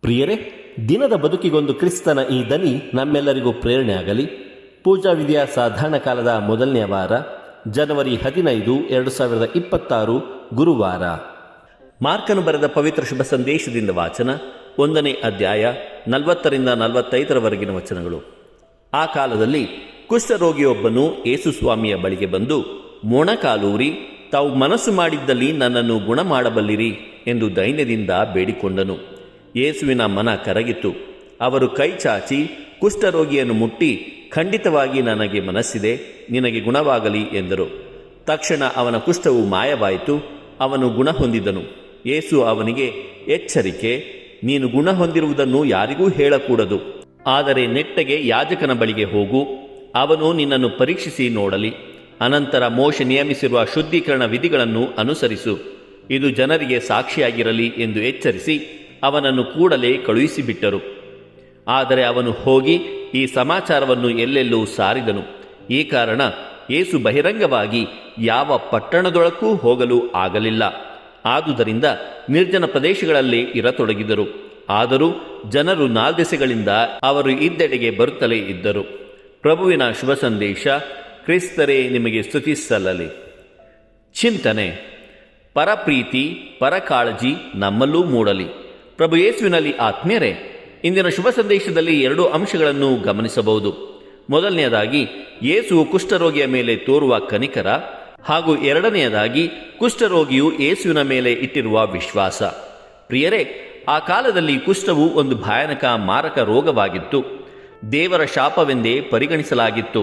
ಪ್ರಿಯರೇ, ದಿನದ ಬದುಕಿಗೊಂದು ಕ್ರಿಸ್ತನ ಈ ದನಿ ನಮ್ಮೆಲ್ಲರಿಗೂ ಪ್ರೇರಣೆ ಆಗಲಿ. ಪೂಜಾ ವಿಧಿಯ ಸಾಧಾರಣ ಕಾಲದ ಮೊದಲನೆಯ ವಾರ, ಜನವರಿ 15, 2026, ಗುರುವಾರ. ಮಾರ್ಕನು ಬರೆದ ಪವಿತ್ರ ಶುಭ ಸಂದೇಶದಿಂದ ವಾಚನ. 1ನೇ ಅಧ್ಯಾಯ 40ರಿಂದ 45ರವರೆಗಿನ ವಚನಗಳು. ಆ ಕಾಲದಲ್ಲಿ ಕುಷ್ಠರೋಗಿಯೊಬ್ಬನು ಯೇಸು ಸ್ವಾಮಿಯ ಬಳಿಗೆ ಬಂದು ಮೊಣಕಾಲೂರಿ, ತಾವು ಮನಸ್ಸು ಮಾಡಿದ್ದಲ್ಲಿ ನನ್ನನ್ನು ಗುಣ ಮಾಡಬಲ್ಲಿರಿ ಎಂದು ದೈನ್ಯದಿಂದ ಬೇಡಿಕೊಂಡನು. ಯೇಸುವಿನ ಮನ ಕರಗಿತು. ಅವರು ಕೈ ಚಾಚಿ ಕುಷ್ಠರೋಗಿಯನ್ನು ಮುಟ್ಟಿ, ಖಂಡಿತವಾಗಿ ನನಗೆ ಮನಸ್ಸಿದೆ, ನಿನಗೆ ಗುಣವಾಗಲಿ ಎಂದರು. ತಕ್ಷಣ ಅವನ ಕುಷ್ಠವು ಮಾಯವಾಯಿತು, ಅವನು ಗುಣ ಹೊಂದಿದನು. ಯೇಸು ಅವನಿಗೆ, ಎಚ್ಚರಿಕೆ, ನೀನು ಗುಣ ಹೊಂದಿರುವುದನ್ನು ಯಾರಿಗೂ ಹೇಳಕೂಡದು, ಆದರೆ ನೆಟ್ಟಗೆ ಯಾಜಕನ ಬಳಿಗೆ ಹೋಗು, ಅವನು ನಿನ್ನನ್ನು ಪರೀಕ್ಷಿಸಿ ನೋಡಲಿ. ಅನಂತರ ಮೋಶೆ ನಿಯಮಿಸಿರುವ ಶುದ್ಧೀಕರಣ ವಿಧಿಗಳನ್ನು ಅನುಸರಿಸು, ಇದು ಜನರಿಗೆ ಸಾಕ್ಷಿಯಾಗಿರಲಿ ಎಂದು ಎಚ್ಚರಿಸಿ ಅವನನ್ನು ಕೂಡಲೇ ಕಳುಹಿಸಿಬಿಟ್ಟರು. ಆದರೆ ಅವನು ಹೋಗಿ ಈ ಸಮಾಚಾರವನ್ನು ಎಲ್ಲೆಲ್ಲೂ ಸಾರಿದನು. ಈ ಕಾರಣ ಯೇಸು ಬಹಿರಂಗವಾಗಿ ಯಾವ ಪಟ್ಟಣದೊಳಕ್ಕೂ ಹೋಗಲು ಆಗಲಿಲ್ಲ. ಆದುದರಿಂದ ನಿರ್ಜನ ಪ್ರದೇಶಗಳಲ್ಲೇ ಇರತೊಡಗಿದರು. ಆದರೂ ಜನರು ನಾಲ್ದೆಸೆಗಳಿಂದ ಅವರು ಇದ್ದೆಡೆಗೆ ಬರುತ್ತಲೇ ಇದ್ದರು. ಪ್ರಭುವಿನ ಶುಭ ಸಂದೇಶ. ಕ್ರಿಸ್ತರೇ ನಿಮಗೆ ಸ್ತುತಿಸಲ್ಲಲಿ. ಚಿಂತನೆ: ಪರಪ್ರೀತಿ, ಪರಕಾಳಜಿ ನಮ್ಮಲ್ಲೂ ಮೂಡಲಿ. ಪ್ರಭು ಯೇಸುವಿನಲ್ಲಿ ಆತ್ಮೀಯರೇ, ಇಂದಿನ ಶುಭ ಸಂದೇಶದಲ್ಲಿ 2 ಅಂಶಗಳನ್ನು ಗಮನಿಸಬಹುದು. ಮೊದಲನೆಯದಾಗಿ ಯೇಸು ಕುಷ್ಠರೋಗಿಯ ಮೇಲೆ ತೋರುವ ಕನಿಕರ, ಹಾಗೂ ಎರಡನೆಯದಾಗಿ ಕುಷ್ಠರೋಗಿಯು ಯೇಸುವಿನ ಮೇಲೆ ಇಟ್ಟಿರುವ ವಿಶ್ವಾಸ. ಪ್ರಿಯರೇ, ಆ ಕಾಲದಲ್ಲಿ ಕುಷ್ಠವು ಒಂದು ಭಯಾನಕ ಮಾರಕ ರೋಗವಾಗಿತ್ತು. ದೇವರ ಶಾಪವೆಂದೇ ಪರಿಗಣಿಸಲಾಗಿತ್ತು.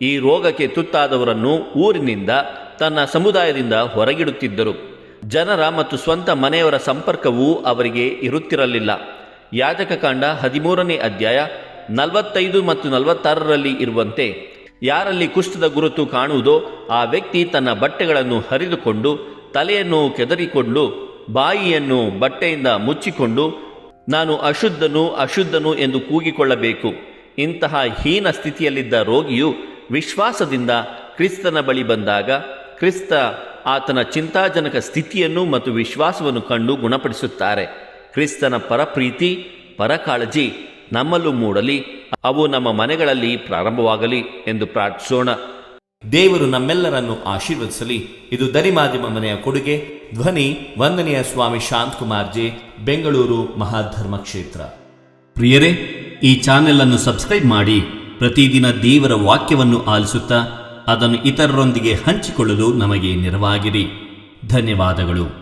ಈ ರೋಗಕ್ಕೆ ತುತ್ತಾದವರನ್ನು ಊರಿನಿಂದ, ತನ್ನ ಸಮುದಾಯದಿಂದ ಹೊರಗಿಡುತ್ತಿದ್ದರು. ಜನರ ಮತ್ತು ಸ್ವಂತ ಮನೆಯವರ ಸಂಪರ್ಕವೂ ಅವರಿಗೆ ಇರುತ್ತಿರಲಿಲ್ಲ. ಯಾಜಕಕಾಂಡ 13ನೇ ಅಧ್ಯಾಯ 45 ಮತ್ತು 46ರಲ್ಲಿ ಇರುವಂತೆ, ಯಾರಲ್ಲಿ ಕುಷ್ಠದ ಗುರುತು ಕಾಣುವುದೋ ಆ ವ್ಯಕ್ತಿ ತನ್ನ ಬಟ್ಟೆಗಳನ್ನು ಹರಿದುಕೊಂಡು, ತಲೆಯನ್ನು ಕೆದರಿಕೊಂಡು, ಬಾಯಿಯನ್ನು ಬಟ್ಟೆಯಿಂದ ಮುಚ್ಚಿಕೊಂಡು, ನಾನು ಅಶುದ್ಧನು ಅಶುದ್ಧನು ಎಂದು ಕೂಗಿಕೊಳ್ಳಬೇಕು. ಇಂತಹ ಹೀನ ಸ್ಥಿತಿಯಲ್ಲಿದ್ದ ರೋಗಿಯು ವಿಶ್ವಾಸದಿಂದ ಕ್ರಿಸ್ತನ ಬಳಿ ಬಂದಾಗ ಕ್ರಿಸ್ತ ಆತನ ಚಿಂತಾಜನಕ ಸ್ಥಿತಿಯನ್ನು ಮತ್ತು ವಿಶ್ವಾಸವನ್ನು ಕಂಡು ಗುಣಪಡಿಸುತ್ತಾರೆ. ಕ್ರಿಸ್ತನ ಪರಪ್ರೀತಿ, ಪರಕಾಳಜಿ ನಮ್ಮಲ್ಲೂ ಮೂಡಲಿ. ಅವು ನಮ್ಮ ಮನೆಗಳಲ್ಲಿ ಪ್ರಾರಂಭವಾಗಲಿ ಎಂದು ಪ್ರಾರ್ಥಿಸೋಣ. ದೇವರು ನಮ್ಮೆಲ್ಲರನ್ನು ಆಶೀರ್ವದಿಸಲಿ. ಇದು ದನಿ ಮಾಧ್ಯಮ ಮನೆಯ ಕೊಡುಗೆ. ಧ್ವನಿ ವಂದನೆಯ ಸ್ವಾಮಿ ಶಾಂತಕುಮಾರ್ ಜೆ, ಬೆಂಗಳೂರು ಮಹಾಧರ್ಮ ಕ್ಷೇತ್ರ. ಪ್ರಿಯರೇ, ಈ ಚಾನೆಲ್ ಅನ್ನು ಸಬ್ಸ್ಕ್ರೈಬ್ ಮಾಡಿ ಪ್ರತಿದಿನ ದೇವರ ವಾಕ್ಯವನ್ನು ಆಲಿಸುತ್ತಾ ಅದನ್ನು ಇತರರೊಂದಿಗೆ ಹಂಚಿಕೊಳ್ಳಲು ನಮಗೆ ನೆರವಾಗಿರಿ. ಧನ್ಯವಾದಗಳು.